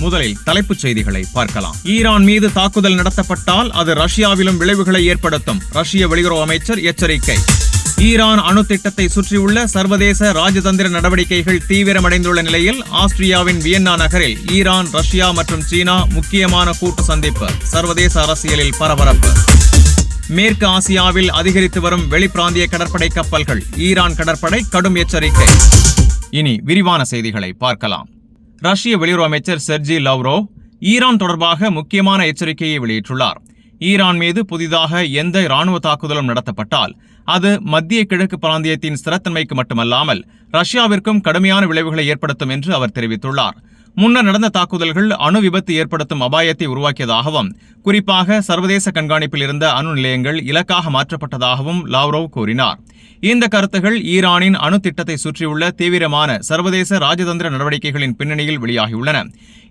முதலில் தலைப்புச் செய்திகளை பார்க்கலாம். ஈரான் மீது தாக்குதல் நடத்தப்பட்டால் அது ரஷ்யாவிலும் விளைவுகளை ஏற்படுத்தும். ரஷ்ய வெளியுறவு அமைச்சர் எச்சரிக்கை. ஈரான் அணு திட்டத்தை சுற்றியுள்ள சர்வதேச ராஜதந்திர நடவடிக்கைகள் தீவிரமடைந்துள்ள நிலையில் ஆஸ்திரியாவின் வியன்னா நகரில் ஈரான், ரஷ்யா மற்றும் சீனா முக்கியமான கூட்டு சந்திப்பு. சர்வதேச அரசியலில் பரபரப்பு. மேற்கு ஆசியாவில் அதிகரித்து வரும் வெளிப்பிராந்திய கடற்படை கப்பல்கள். ஈரான் கடற்படை கடும் எச்சரிக்கை. இனி விரிவான செய்திகளை பார்க்கலாம். ரஷ்ய வெளியுறவு அமைச்சர் செர்ஜி லாவ்ரோவ் ஈரான் தொடர்பாக முக்கியமான எச்சரிக்கையை வெளியிட்டுள்ளார். ஈரான் மீது புதிதாக எந்த ராணுவ தாக்குதலும் நடத்தப்பட்டால் அது மத்திய கிழக்கு பிராந்தியத்தின் ஸ்திரத்தன்மைக்கு மட்டுமல்லாமல் ரஷ்யாவிற்கும் கடுமையான விளைவுகளை ஏற்படுத்தும் என்று அவர் தெரிவித்துள்ளார். முன்னர் நடந்த தாக்குதல்கள் அணு விபத்து ஏற்படுத்தும் அபாயத்தை உருவாக்கியதாகவும், குறிப்பாக சர்வதேச கண்காணிப்பில் இருந்த அணு நிலையங்கள் இலக்காக மாற்றப்பட்டதாகவும் லாவ்ரோவ் கூறினார். இந்த கருத்துகள் ஈரானின் அணு திட்டத்தை சுற்றியுள்ள தீவிரமான சர்வதேச ராஜதந்திர நடவடிக்கைகளின் பின்னணியில் வெளியாகியுள்ளன.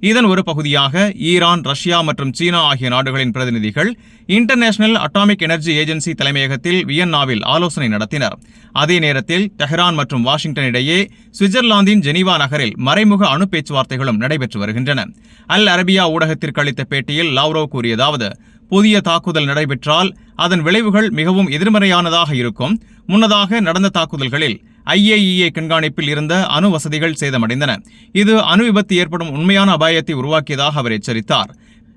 இதன் ஒரு பகுதியாக ஈரான், ரஷ்யா மற்றும் சீனா ஆகிய நாடுகளின் பிரதிநிதிகள் இன்டர்நேஷனல் அட்டாமிக் எனர்ஜி ஏஜென்சி தலைமையகத்தில் வியன்னாவில் ஆலோசனை நடத்தினர். அதே நேரத்தில் தெஹ்ரான் மற்றும் வாஷிங்டன் இடையே சுவிட்சர்லாந்தின் ஜெனீவா நகரில் மறைமுக அணு பேச்சுவார்த்தைகளும் நடைபெற்று வருகின்றன. அல் அரபியா ஊடகத்திற்கு அளித்த பேட்டியில் லாவ்ரோவ் கூறியதாவது: புதிய தாக்குதல் நடைபெற்றால் அதன் விளைவுகள் மிகவும் எதிர்மறையானதாக இருக்கும். முன்னதாக நடந்த தாக்குதல்களில் IAEA கண்காணிப்பில் இருந்த அணு வசதிகள் சேதமடைந்தன. இது அணு விபத்து ஏற்படும் உண்மையான அபாயத்தை உருவாக்கியதாக அவர் எச்சரித்தார்.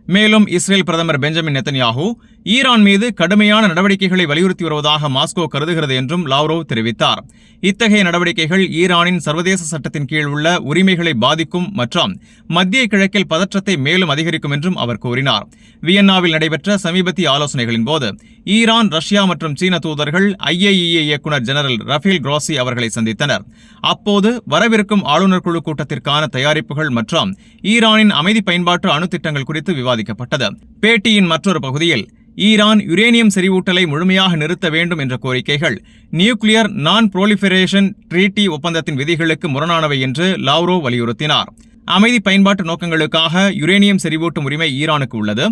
மேலும் இஸ்ரேல் பிரதமர் பெஞ்சமின் நெத்தன்யாஹூ ஈரான் மீது கடுமையான நடவடிக்கைகளை வலியுறுத்தி வருவதாக மாஸ்கோ கருதுகிறது என்றும் லாவ்ரோவ் தெரிவித்தார். இத்தகைய நடவடிக்கைகள் ஈரானின் சர்வதேச சட்டத்தின் கீழ் உள்ள உரிமைகளை பாதிக்கும் மற்றும் மத்திய கிழக்கில் பதற்றத்தை மேலும் அதிகரிக்கும் என்றும் அவர் கூறினார். வியன்னாவில் நடைபெற்ற சமீபத்திய ஆலோசனைகளின் போது ஈரான், ரஷ்யா மற்றும் சீன தூதர்கள் IAEA இயக்குநர் ஜெனரல் ரஃபேல் கிராசி அவர்களை சந்தித்தனர். அப்போது வரவிருக்கும் ஆளுநர் குழு கூட்டத்திற்கான தயாரிப்புகள் மற்றும் ஈரானின் அமைதி பயன்பாட்டு அணு திட்டங்கள் குறித்து விவாதிக்கப்பட்டது. பேட்டியின் மற்றொரு பகுதியில் ஈரான் யுரேனியம் செறிவூட்டலை முழுமையாக நிறுத்த வேண்டும் என்ற கோரிக்கைகள் நியூக்ளியர் நான் புரோலிஃபரேஷன் ட்ரீட்டி ஒப்பந்தத்தின் விதிகளுக்கு முரணானவை என்று லாவ்ரோவ் வலியுறுத்தினார். அமைதி பயன்பாட்டு நோக்கங்களுக்காக யுரேனியம் செறிவூட்டும் உரிமை ஈரானுக்கு உள்ளது.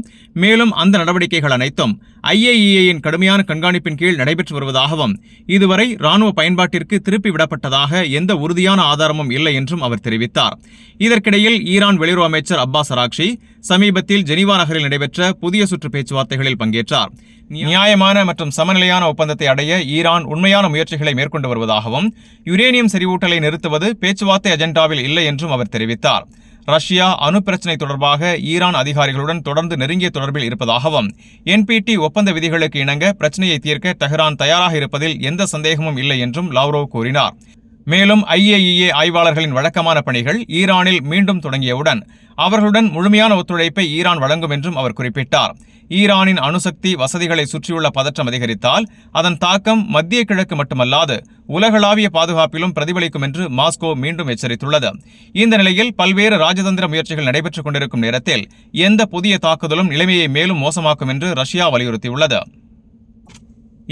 மேலும் அந்த நடவடிக்கைகள் அனைத்தும் IAEA-யின் கடுமையான கண்காணிப்பின் கீழ் நடைபெற்று வருவதாகவும், இதுவரை ராணுவ பயன்பாட்டிற்கு திருப்பி விடப்பட்டதாக எந்த உறுதியான ஆதாரமும் இல்லை என்றும் அவர் தெரிவித்தார். இதற்கிடையில் ஈரான் வெளியுறவு அமைச்சர் அப்பாஸ் அராக்ஷி சமீபத்தில் ஜெனீவா நகரில் நடைபெற்ற புதிய சுற்று பேச்சுவார்த்தைகளில் பங்கேற்றார். நியாயமான மற்றும் சமநிலையான ஒப்பந்தத்தை அடைய ஈரான் உண்மையான முயற்சிகளை மேற்கொண்டு வருவதாகவும், யுரேனியம் செறிவூட்டலை நிறுத்துவது பேச்சுவார்த்தை அஜெண்டாவில் இல்லை என்றும் அவர் தெரிவித்தார். ரஷ்யா அணு பிரச்சினை தொடர்பாக ஈரான் அதிகாரிகளுடன் தொடர்ந்து நெருங்கிய தொடர்பில் இருப்பதாகவும், NPT ஒப்பந்த விதிகளுக்கு இணங்க பிரச்சினையை தீர்க்க தெஹ்ரான் தயாராக இருப்பதில் எந்த சந்தேகமும் இல்லை என்றும் லாவ்ரோவ் கூறினார். மேலும் IAEA ஆய்வாளர்களின் வழக்கமான பணிகள் ஈரானில் மீண்டும் தொடங்கியவுடன் அவர்களுடன் முழுமையான ஒத்துழைப்பை ஈரான் வழங்கும் என்றும் அவர் குறிப்பிட்டார். ஈரானின் அணுசக்தி வசதிகளை சுற்றியுள்ள பதற்றம் அதிகரித்தால் அதன் தாக்கம் மத்திய கிழக்கு மட்டுமல்லாது உலகளாவிய பாதுகாப்பிலும் பிரதிபலிக்கும் என்று மாஸ்கோ மீண்டும் எச்சரித்துள்ளது. இந்த நிலையில் பல்வேறு ராஜதந்திர முயற்சிகள் நடைபெற்றுக் கொண்டிருக்கும் நேரத்தில் எந்த புதிய தாக்குதலும் நிலைமையை மேலும் மோசமாக்கும் என்று ரஷ்யா வலியுறுத்தியுள்ளது.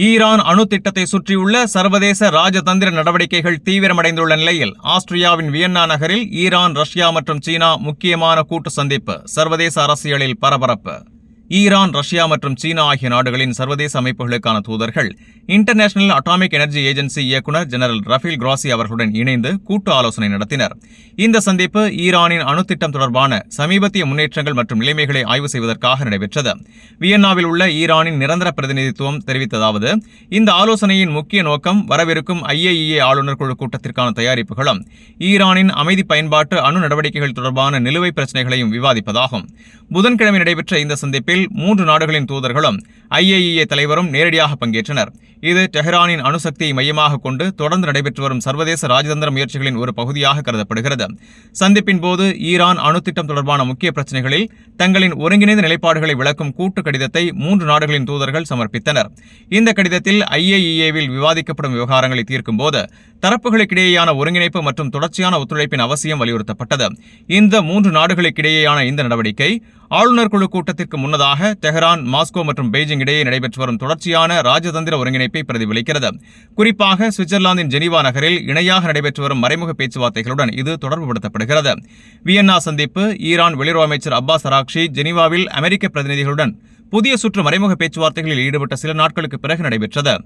ஈரான் அணு திட்டத்தை சுற்றியுள்ள சர்வதேச ராஜதந்திர நடவடிக்கைகள் தீவிரமடைந்துள்ள நிலையில் ஆஸ்திரியாவின் வியன்னா நகரில் ஈரான், ரஷ்யா மற்றும் சீனா முக்கியமான கூட்டு சந்திப்பு. சர்வதேச அரசியலில் பரபரப்பு. ஈரான், ரஷ்யா மற்றும் சீனா ஆகிய நாடுகளின் சர்வதேச அமைப்புகளுக்கான தூதர்கள் இன்டர்நேஷனல் அட்டாமிக் எனர்ஜி ஏஜென்சி இயக்குநர் ஜெனரல் ரஃபேல் கிராசி அவர்களுடன் இணைந்து கூட்டு ஆலோசனை நடத்தினர். இந்த சந்திப்பு ஈரானின் அணு திட்டம் தொடர்பான சமீபத்திய முன்னேற்றங்கள் மற்றும் நிலைமைகளை ஆய்வு செய்வதற்காக நடைபெற்றது. வியன்னாவில் உள்ள ஈரானின் நிரந்தர பிரதிநிதித்துவம் தெரிவித்ததாவது: இந்த ஆலோசனையின் முக்கிய நோக்கம் வரவிருக்கும் IAEA ஆளுநர் குழு கூட்டத்திற்கான தயாரிப்புகளும் ஈரானின் அமைதி பயன்பாட்டு அணு நடவடிக்கைகள் தொடர்பான நிலுவைப் பிரச்சினைகளையும் விவாதிப்பதாகும். புதன்கிழமை நடைபெற்ற இந்த சந்திப்பில் 3 நாடுகளின் தூதர்களும் IAEA தலைவரும் நேரடியாக பங்கேற்றனர். இது டெஹ்ரானின் அணுசக்தியை மையமாக கொண்டு தொடர்ந்து நடைபெற்று வரும் சர்வதேச ராஜதந்திர முயற்சிகளின் ஒரு பகுதியாக கருதப்படுகிறது. சந்திப்பின் போது ஈரான் அணு திட்டம் தொடர்பான முக்கிய பிரச்சினைகளில் தங்களின் ஒருங்கிணைந்த நிலைப்பாடுகளை விளக்கும் கூட்டு கடிதத்தை 3 நாடுகளின் தூதர்கள் சமர்ப்பித்தனர். இந்த கடிதத்தில் IAEA-வில் விவாதிக்கப்படும் விவகாரங்களை தீர்க்கும் போது தரப்புகளுக்கிடையேயான ஒருங்கிணைப்பு மற்றும் தொடர்ச்சியான ஒத்துழைப்பின் அவசியம் வலியுறுத்தப்பட்டது. இந்த 3 நாடுகளுக்கிடையேயான இந்த நடவடிக்கை ஆளுநர் குழு கூட்டத்திற்கு முன்னதாக தெஹ்ரான், மாஸ்கோ மற்றும் பெய்ஜிங் இடையே நடைபெற்று வரும் தொடர்ச்சியான ராஜதந்திர ஒருங்கிணைப்பை பிரதிபலிக்கிறது. குறிப்பாக சுவிட்சர்லாந்தின் ஜெனீவா நகரில் இணையாக நடைபெற்று வரும் மறைமுக பேச்சுவார்த்தைகளுடன் இது தொடர்புபடுத்தப்படுகிறது. வியன்னா சந்திப்பு ஈரான் வெளியுறவு அமைச்சர் அப்பாஸ் அராக்ஷி ஜெனீவாவில் அமெரிக்க பிரதிநிதிகளுடன் புதிய சுற்று மறைமுக பேச்சுவார்த்தைகளில் ஈடுபட்ட சில நாட்களுக்கு பிறகு நடைபெற்றது.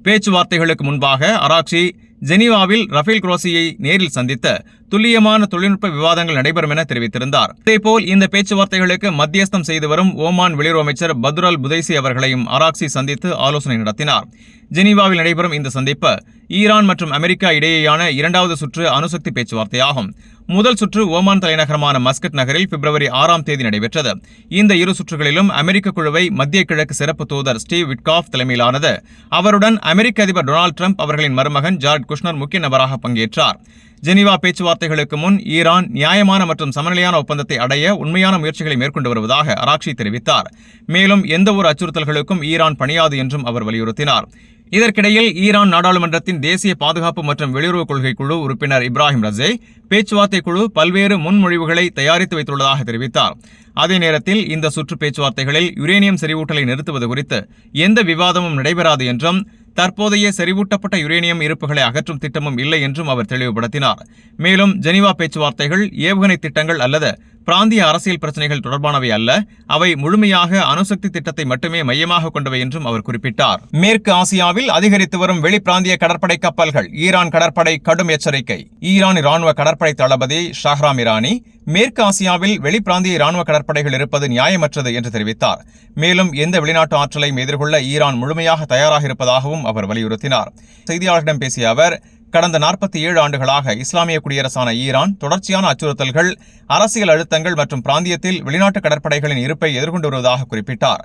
பேச்சுவார்த்தைகளுக்கு முன்பாக அராக்ஷி ஜெனீவாவில் ரஃபேல் குரோசியை நேரில் சந்தித்து துல்லியமான தொழில்நுட்ப விவாதங்கள் நடைபெறும் என தெரிவித்திருந்தார். இதேபோல் இந்த பேச்சுவார்த்தைகளுக்கு மத்தியஸ்தம் செய்து வரும் ஓமான் வெளியுறவு அமைச்சர் பத்ருல் புதைசி அவர்களையும் அராக்சி சந்தித்து ஆலோசனை நடத்தினார். ஜெனீவாவில் நடைபெறும் இந்த சந்திப்பு ஈரான் மற்றும் அமெரிக்கா இடையேயான இரண்டாவது சுற்று அணுசக்தி பேச்சுவார்த்தையாகும். முதல் சுற்று ஓமான் தலைநகரமான மஸ்கட் நகரில் பிப்ரவரி 6ஆம் தேதி நடைபெற்றது. இந்த இரு சுற்றுகளிலும் அமெரிக்க குழுவை மத்திய கிழக்கு சிறப்பு தூதர் ஸ்டீவ் விட்காஃப் தலைமையிலானது. அவருடன் அமெரிக்க அதிபர் டொனால்டு டிரம்ப் அவர்களின் மருமகன் ஜார்ட் குஷ்னர் முக்கிய நபராக பங்கேற்றார். ஜெனீவா பேச்சுவார்த்தைகளுக்கு முன் ஈரான் நியாயமான மற்றும் சமநிலையான ஒப்பந்தத்தை அடைய உண்மையான முயற்சிகளை மேற்கொண்டு வருவதாக அராக்சி தெரிவித்தார். மேலும் எந்தவொரு அச்சுறுத்தல்களுக்கும் ஈரான் பணியாது என்றும் அவர் வலியுறுத்தினார். இதற்கிடையில் ஈரான் நாடாளுமன்றத்தின் தேசிய பாதுகாப்பு மற்றும் வெளியுறவு கொள்கை குழு உறுப்பினர் இப்ராஹிம் ரஸே பேச்சுவார்த்தை குழு பல்வேறு முன்மொழிவுகளை தயாரித்து வைத்துள்ளதாக தெரிவித்தார். அதே நேரத்தில் இந்த சுற்று பேச்சுவார்த்தைகளில் யுரேனியம் செறிவூட்டலை நிறுத்துவது குறித்து எந்த விவாதமும் நடைபெறாது என்றும் தற்போதைய செறிவூட்டப்பட்ட யுரேனியம் இருப்புகளை அகற்றும் திட்டமும் இல்லை என்றும் அவர் தெளிவுபடுத்தினார். மேலும் ஜெனீவா பேச்சுவார்த்தைகள் ஏவுகணை திட்டங்கள் அல்லது பிராந்திய அரசியல் பிரச்சினைகள் தொடர்பானவை அல்ல, அவை முழுமையாக அணுசக்தி திட்டத்தை மட்டுமே மையமாக கொண்டவை என்றும் அவர் குறிப்பிட்டார். மேற்கு ஆசியாவில் அதிகரித்து வரும் வெளிப்பிராந்திய கடற்படை கப்பல்கள் ஈரான் கடற்படை கடும் எச்சரிக்கை. ஈரான் ராணுவ கடற்படை தளபதி ஷஹ்ராம் இரானி மேற்கு ஆசியாவில் வெளிப்பிராந்திய ராணுவ கடற்படைகள் இருப்பது நியாயமற்றது என்று தெரிவித்தார். மேலும் எந்த வெளிநாட்டு ஆற்றலையும் எதிர்கொள்ள ஈரான் முழுமையாக தயாராக இருப்பதாகவும் அவர் வலியுறுத்தினார். செய்தியாளர்களிடம் பேசிய அவர், கடந்த 47 ஆண்டுகளாக இஸ்லாமிய குடியரசான ஈரான் தொடர்ச்சியான அச்சுறுத்தல்கள், அரசியல் அழுத்தங்கள் மற்றும் பிராந்தியத்தில் வெளிநாட்டு கடற்படைகளின் இருப்பை எதிர்கொண்டு வருவதாக குறிப்பிட்டார்.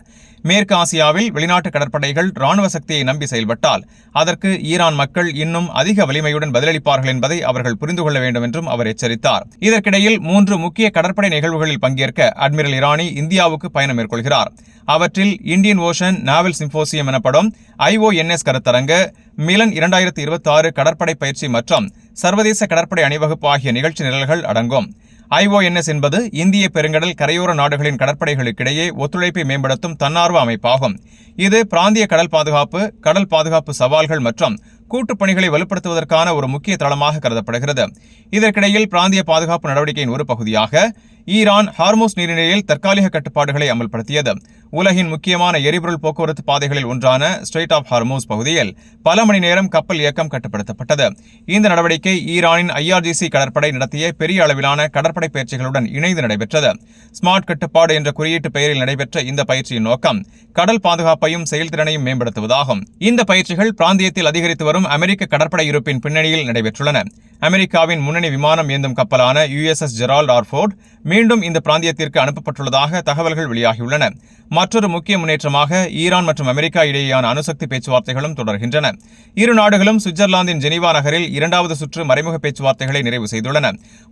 மேற்கு ஆசியாவில் வெளிநாட்டு கடற்படைகள் ராணுவ சக்தியை நம்பி செயல்பட்டால் அதற்கு ஈரான் மக்கள் இன்னும் அதிக வலிமையுடன் பதிலளிப்பார்கள் என்பதை அவர்கள் புரிந்து கொள்ள வேண்டும் என்றும் அவர் எச்சரித்தார். இதற்கிடையில் 3 முக்கிய கடற்படை நிகழ்வுகளில் பங்கேற்க அட்மிரல் இரானி இந்தியாவுக்கு பயணம் மேற்கொள்கிறார். அவற்றில் இந்தியன் ஓஷன் நாவல் சிம்போசியம் எனப்படும் IONS கருத்தரங்கு, மிலன் 2026 கடற்படை பயிற்சி மற்றும் சர்வதேச கடற்படை அணிவகுப்பு ஆகிய நிகழ்ச்சி நிரல்கள் அடங்கும். IONS என்பது இந்திய பெருங்கடல் கரையோர நாடுகளின் கடற்படைகளுக்கிடையே ஒத்துழைப்பை மேம்படுத்தும் தன்னார்வ அமைப்பாகும். இது பிராந்திய கடல் பாதுகாப்பு சவால்கள் மற்றும் கூட்டுப் பணிகளை வலுப்படுத்துவதற்கான ஒரு முக்கிய தளமாக கருதப்படுகிறது. இதற்கிடையில் பிராந்திய பாதுகாப்பு நடவடிக்கையின் ஒரு பகுதியாக ஈரான் ஹார்மூஸ் நீரிணையில் தற்காலிக கட்டுப்பாடுகளை அமல்படுத்தியது. உலகின் முக்கியமான எரிபொருள் போக்குவரத்து பாதைகளில் ஒன்றான ஸ்ட்ரெய்ட் ஆஃப் ஹார்மூஸ் பகுதியில் பல மணி நேரம் கப்பல் இயக்கம் கட்டுப்படுத்தப்பட்டது. இந்த நடவடிக்கை ஈரானின் IRGC கடற்படை நடத்திய பெரிய அளவிலான கடற்படை பயிற்சிகளுடன் இணைந்து நடைபெற்றது. ஸ்மார்ட் கட்டுப்பாடு என்ற குறியீட்டு பெயரில் நடைபெற்ற இந்த பயிற்சியின் நோக்கம் கடல் பாதுகாப்பையும் செயல்திறனையும் மேம்படுத்துவதாகும். இந்த பயிற்சிகள் பிராந்தியத்தில் அதிகரித்து வரும் அமெரிக்க கடற்படை இருப்பின் பின்னணியில் நடைபெற்றுள்ளன. அமெரிக்காவின் முன்னணி விமானம் ஏந்தும் கப்பலான USS ஜெரால்ட் ஆர் ஃபோர்ட் மீண்டும் இந்த பிராந்தியத்திற்கு அனுப்பப்பட்டுள்ளதாக தகவல்கள் வெளியாகியுள்ளன. மற்றொரு முக்கிய முன்னேற்றமாக ஈரான் மற்றும் அமெரிக்கா இடையேயான அணுசக்தி பேச்சுவார்த்தைகளும் தொடர்கின்றன. இரு நாடுகளும் சுவிட்சர்லாந்தின் ஜெனீவா நகரில் இரண்டாவது சுற்று மறைமுக பேச்சுவார்த்தைகளை நிறைவு செய்துள்ளன.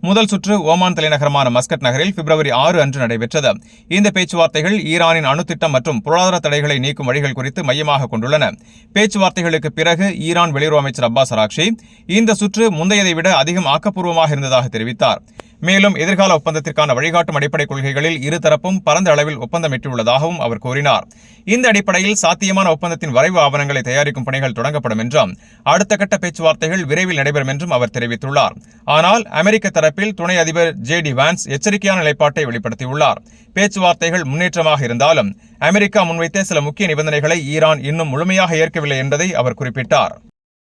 முதல் சுற்று ஓமான் தலைநகரமான மஸ்கட் நகரில் பிப்ரவரி 6 அன்று நடைபெற்றது. இந்த பேச்சுவார்த்தைகள் ஈரானின் அணுத்திட்டம் மற்றும் பொருளாதார தடைகளை நீக்கும் வழிகள் குறித்து மையமாக கொண்டுள்ளன. பேச்சுவார்த்தைகளுக்கு பிறகு ஈரான் வெளியுறவு அமைச்சர் அப்பாஸ் அராக்ஷி இந்த சுற்று முந்தையதை விட அதிகம் ஆக்கப்பூர்வமாக இருந்ததாக தெரிவித்தார். மேலும் எதிர்கால ஒப்பந்தத்திற்கான வழிகாட்டும் அடிப்படை கொள்கைகளில் இருதரப்பும் பரந்த அளவில் ஒப்பந்தம் எட்டியுள்ளதாகவும் அவர் கூறினார். இந்த அடிப்படையில் சாத்தியமான ஒப்பந்தத்தின் வரைவு ஆவணங்களை தயாரிக்கும் பணிகள் தொடங்கப்படும் என்றும் அடுத்த கட்ட பேச்சுவார்த்தைகள் விரைவில் நடைபெறும் என்றும் அவர் தெரிவித்துள்ளார். ஆனால் அமெரிக்க தரப்பில் துணை அதிபர் JD வான்ஸ் எச்சரிக்கையான நிலைப்பாட்டை வெளிப்படுத்தியுள்ளார். பேச்சுவார்த்தைகள் முன்னேற்றமாக இருந்தாலும் அமெரிக்கா முன்வைத்த சில முக்கிய நிபந்தனைகளை ஈரான் இன்னும் முழுமையாக ஏற்கவில்லை என்பதை அவர் குறிப்பிட்டார்.